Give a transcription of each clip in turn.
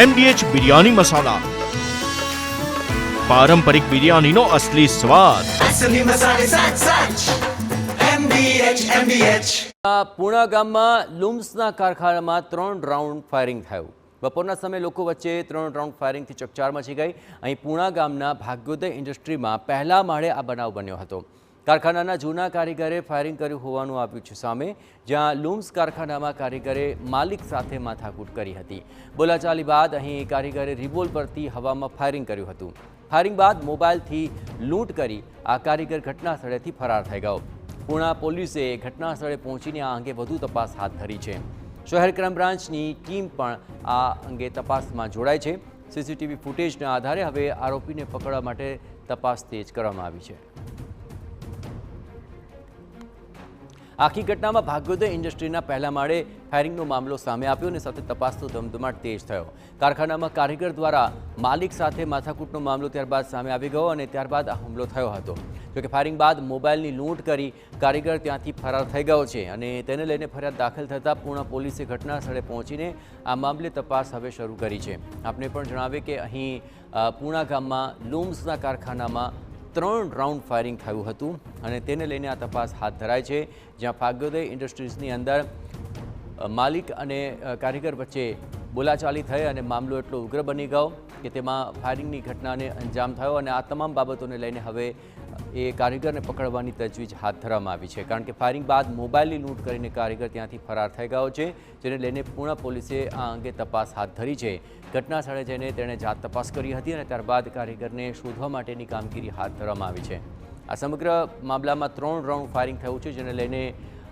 MDH biryani મસાલા, પારંપરિક બિરયાનીનો અસલી સ્વાદ। असली मसाले साथ साथ MDH પૂણા ગામમાં લૂમ્સના કારખાનામાં 3 રાઉન્ડ ફાયરિંગ થયું। બપોરના સમયે લોકો વચ્ચે 3 રાઉન્ડ ફાયરિંગથી ચકચાર મચી ગઈ। અહીં પૂણા ગામના ભાગ્યોદય ઇન્ડસ્ટ્રીમાં પહેલા માળે આ બનાવ બન્યો હતો। કારખાનાના જૂના કારીગરે ફાયરિંગ કર્યું હોવાનું આવ્યું છે સામે, જ્યાં લૂમ્સ કારખાનામાં કારીગરે માલિક સાથે માથાકૂટ કરી હતી। બોલાચાલી બાદ અહીં કારીગરે રિવોલ્વરથી હવામાં ફાયરિંગ કર્યું હતું। ફાયરિંગ બાદ મોબાઈલથી લૂંટ કરી આ કારીગર ઘટના સ્થળેથી ફરાર થઈ ગયો। પૂણા પોલીસે ઘટના સ્થળે પહોંચીને આ અંગે વધુ તપાસ હાથ ધરી છે। શહેર ક્રાઇમ બ્રાન્ચની ટીમ પણ આ અંગે તપાસમાં જોડાઈ છે। સીસીટીવી ફૂટેજના આધારે હવે આરોપીને પકડવા માટે તપાસ તેજ કરવામાં આવી છે। આખી ઘટનામાં ભાગ્યોદય ઇન્ડસ્ટ્રીના પહેલા માળે ફાયરિંગનો મામલો સામે આવ્યો અને સાથે તપાસનો ધમધમાટ તેજ થયો। કારખાનામાં કારીગર દ્વારા માલિક સાથે માથાકૂટનો મામલો ત્યારબાદ સામે આવી ગયો અને ત્યારબાદ આ હુમલો થયો હતો। જોકે ફાયરિંગ બાદ મોબાઈલની લૂંટ કરી કારીગર ત્યાંથી ફરાર થઈ ગયો છે અને તેને લઈને ફરિયાદ દાખલ થતાં પૂર્ણ પોલીસે ઘટના સ્થળે પહોંચીને આ મામલે તપાસ હવે શરૂ કરી છે। આપને પણ જણાવીએ કે અહીં પૂણા ગામમાં લૂમ્સના કારખાનામાં 3 રાઉન્ડ ફાયરિંગ થયું હતું અને તેને લઈને આ તપાસ હાથ ધરાઈ છે, જ્યાં ભાગ્યોદય ઇન્ડસ્ટ્રીઝની અંદર માલિક અને કારીગર વચ્ચે બોલાચાલી થઈ અને મામલો એટલો ઉગ્ર બની ગયો કે તેમાં ફાયરિંગની ઘટનાને અંજામ થયો અને આ તમામ બાબતોને લઈને હવે એ કારીગરને પકડવાની તજવીજ હાથ ધરવામાં આવી છે, કારણ કે ફાયરિંગ બાદ મોબાઈલની લૂંટ કરીને કારીગર ત્યાંથી ફરાર થઈ ગયો છે, જેને લઈને પૂર્ણ પોલીસે આ અંગે તપાસ હાથ ધરી છે। ઘટના સ્થળે જઈને તેણે જાત તપાસ કરી હતી અને ત્યારબાદ કારીગરને શોધવા માટેની કામગીરી હાથ ધરવામાં આવી છે। આ સમગ્ર મામલામાં 3 રાઉન્ડ ફાયરિંગ થયું છે, જેને લઈને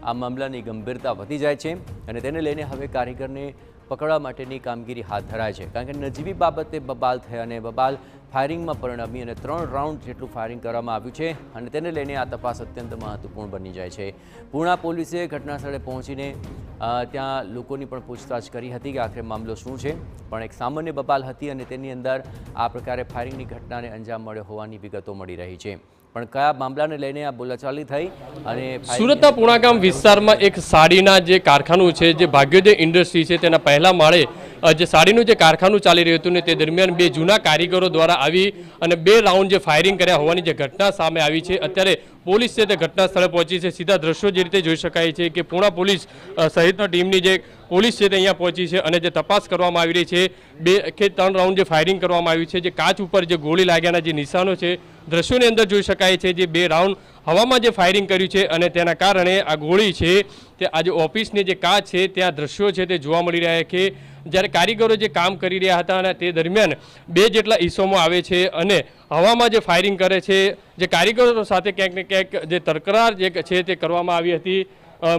આ મામલાની ગંભીરતા વધી જાય છે અને તેને લઈને હવે કારીગરને પકડવા માટેની કામગીરી હાથ ધરાય છે, કારણ કે નજીવી બાબતે બબાલ થઈ અને બબાલ ફાયરિંગમાં પરિણમી અને 3 રાઉન્ડ જેટલું ફાયરિંગ કરવામાં આવ્યું છે અને તેને લઈને આ તપાસ અત્યંત મહત્વપૂર્ણ બની જાય છે। પૂર્ણા પોલીસે ઘટના સ્થળે પહોંચીને ત્યાં લોકોની પણ પૂછતાછ કરી હતી કે આખરે મામલો શું છે, પણ એક સામાન્ય બબાલ હતી અને તેની અંદર આ પ્રકારે ફાયરિંગની ઘટનાને અંજામ મળ્યો હોવાની વિગતો મળી રહી છે। પણ કયા મામલાને લઈને આ બોલાચાલી થઈ અને સુરતના પૂણા ગામ વિસ્તારમાં એક સાડીના જે કારખાનું છે, જે ભાગ્યોદય ઇન્ડસ્ટ્રી છે, તેના પહેલા માળે જે સાડીનું જે કારખાનું ચાલી રહ્યું હતું ને તે દરમિયાન 2 જૂના કારીગરો દ્વારા આવી અને 2 રાઉન્ડ જે ફાયરિંગ કર્યા હોવાની જે ઘટના સામે આવી છે। અત્યારે પોલીસ છે તે ઘટના સ્થળે પહોંચી છે। સીધા દ્રશ્યો જે રીતે જોઈ શકાય છે કે પૂણા પોલીસ સહિતના ટીમની જે પોલીસ છે તે અહીંયા પહોંચી છે અને જે તપાસ કરવામાં આવી રહી છે। 2 કે 3 રાઉન્ડ જે ફાયરિંગ કરવામાં આવ્યું છે, જે કાચ ઉપર જે ગોળી લાગ્યાના જે નિશાનો છે દ્રશ્યોની અંદર જોઈ શકાય છે। જે 2 રાઉન્ડ હવામાં જે ફાયરિંગ કર્યું છે અને તેના કારણે આ ગોળી છે તે આ જે ઓફિસની જે કાચ છે ત્યાં દ્રશ્યો છે તે જોવા મળી રહ્યા કે જ્યારે કારીગરો જે કામ કરી રહ્યા હતા અને તે દરમિયાન 2 જેટલા ઈસમો આવે છે અને હવામાં જે ફાયરિંગ કરે છે, જે કારીગરો સાથે ક્યાંક ને ક્યાંક જે તકરાર જે છે તે કરવામાં આવી હતી।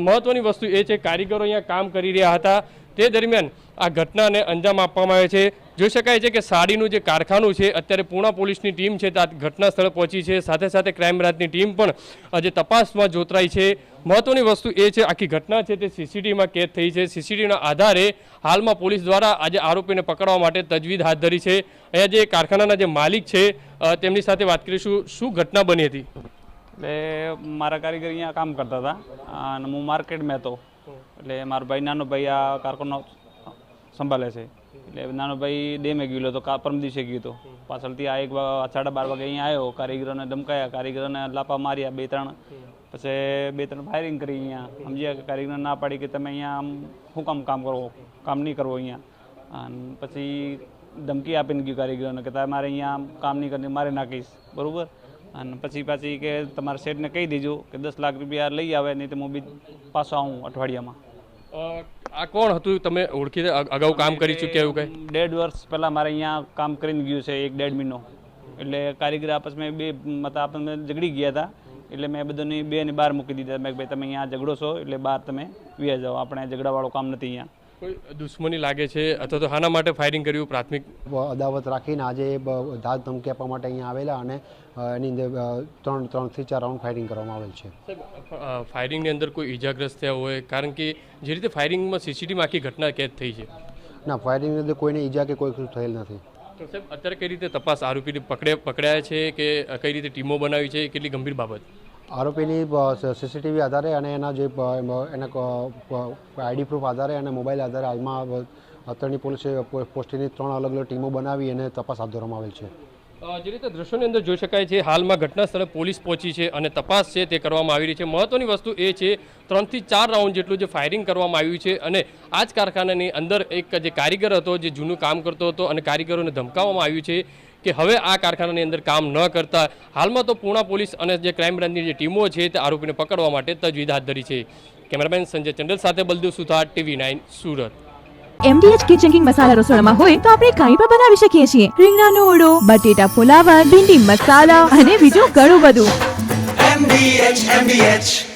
મહત્વની વસ્તુ એ છે કારીગરો અહીંયા કામ કરી રહ્યા હતા તે દરમિયાન આ ઘટનાને અંજામ આપવામાં આવે છે। જોઈ શકાય છે કે સાડીનું જે કારખાનું છે અત્યારે પૂણા પોલીસની ટીમ છે તે ઘટના સ્થળે પહોંચી છે, સાથે સાથે ક્રાઇમ બ્રાન્ચની ટીમ પણ જે તપાસમાં જોતરાઈ છે। મહત્વની વસ્તુ એ છે આખી ઘટના છે તે સીસીટીવીમાં કેદ થઈ છે। સીસીટીવીના આધારે હાલમાં પોલીસ દ્વારા આજે આરોપીને પકડવા માટે તજવીજ હાથ ધરી છે। અહીંયા જે કારખાનાના જે માલિક છે તેમની સાથે વાત કરીશું। શું ઘટના બની હતી? એટલે મારા કારીગર અહીંયા કામ કરતા હતા અને હું માર્કેટમાં હતો, એટલે મારો ભાઈ નાનો ભાઈ આ કારખાનો સંભાળે છે, એટલે નાનો ભાઈ ડેમે ગયેલો હતો, પરમ દિવસે ગયો હતો। પાછળથી આ 12:30 વાગે અહીંયા આવ્યો, કારીગરોને ધમકાયા, કારીગરોને લાપા માર્યા 2-3, પછી 2-3 ફાયરિંગ કરી। અહીંયા સમજ્યા કે કારીગરને ના પાડી કે તમે અહીંયા આમ શું કામ કરો, કામ નહીં કરવો અહીંયા, અને પછી ધમકી આપીને ગયું કારીગરોને કે તમારે અહીંયા કામ નહીં કરીને મારે નાખીશ, બરાબર। અને પછી પાછી કે તમારા શેઠને કહી દેજો કે 10 લાખ રૂપિયા લઈ આવે, નહીં તો હું પાછો આવું અઠવાડિયામાં। આ કોણ હતું? તમે ઓળખી અગાઉ કામ કરી ચૂક્યા એવું કંઈ? 1.5 વર્ષ પહેલાં મારે અહીંયા કામ કરીને ગયું છે, 1-1.5 મહિનો। એટલે કારીગર આપસમાં 2 મતલબ આપણને ઝઘડી ગયા હતા, એટલે મેં બધાની 2ને બહાર મૂકી દીધા। મેં ભાઈ તમે અહીંયા ઝઘડો છો એટલે બહાર તમે વ્યા જાઓ, આપણે ઝઘડાવાળું કામ નથી અહીંયા। કોઈ દુશ્મની લાગે છે અથવા તો આના માટે ફાયરિંગ કર્યું? પ્રાથમિક અદાવત રાખીને આજે ધાક ધમકી આપવા માટે અહીંયા આવેલા અને એની અંદર 3 થી 4 રાઉન્ડ ફાયરિંગ કરવામાં આવેલ છે। ફાયરિંગની અંદર કોઈ ઈજાગ્રસ્ત થયા હોય? કારણ કે જે રીતે ફાયરિંગમાં સીસીટીવીમાં આખી ઘટના કેદ થઈ છે। ના, ફાયરિંગની અંદર કોઈને ઈજા કે કોઈ થયેલ નથી। તો સાહેબ અત્યારે કઈ રીતે તપાસ? આરોપીને પકડ્યા છે કે કઈ રીતે ટીમો બનાવી છે? કેટલી ગંભીર બાબત? આરોપીની સીસીટીવી આધારે અને એના જે એના આઈડી પ્રૂફ આધારે અને મોબાઈલ આધારે હાલમાં અત્યારની પોલીસે પોસ્ટની 3 અલગ અલગ ટીમો બનાવી અને તપાસ હાથ ધરવામાં આવેલ છે. જે રીતે દ્રશ્યોની અંદર જોઈ શકાય છે હાલમાં ઘટના સ્થળે પોલીસ પહોંચી છે અને તપાસ છે તે કરવામાં આવી રહી છે. મહત્વની વસ્તુ એ છે 3 થી 4 રાઉન્ડ જેટલું જે ફાયરિંગ કરવામાં આવ્યું છે અને આ જ કારખાનાની અંદર એક જે કારીગર હતો જે જૂનું કામ કરતો હતો અને કારીગરોને ધમકાવવામાં આવ્યું છે કે હવે આ કારખાનાની અંદર કામ ન કરતા. હાલમાં તો પૂણા પોલીસ અને જે ક્રાઇમ બ્રાન્ચની જે ટીમો છે તે આરોપીને પકડવા માટે તજવીજ હાથ ધરી છે. કેમેરામેન સંજય ચંડલ સાથે Baldev Suthar, TV9 Surat. MDH Kitchen King masala રસોડામાં હોય તો આપણે કંઈ પણ બનાવી શકીએ છીએ. રીંગણાનો ઓળો, બટેટા ફુલાવર, ભીંડી મસાલા અને બીજું ઘણું બધું. MDH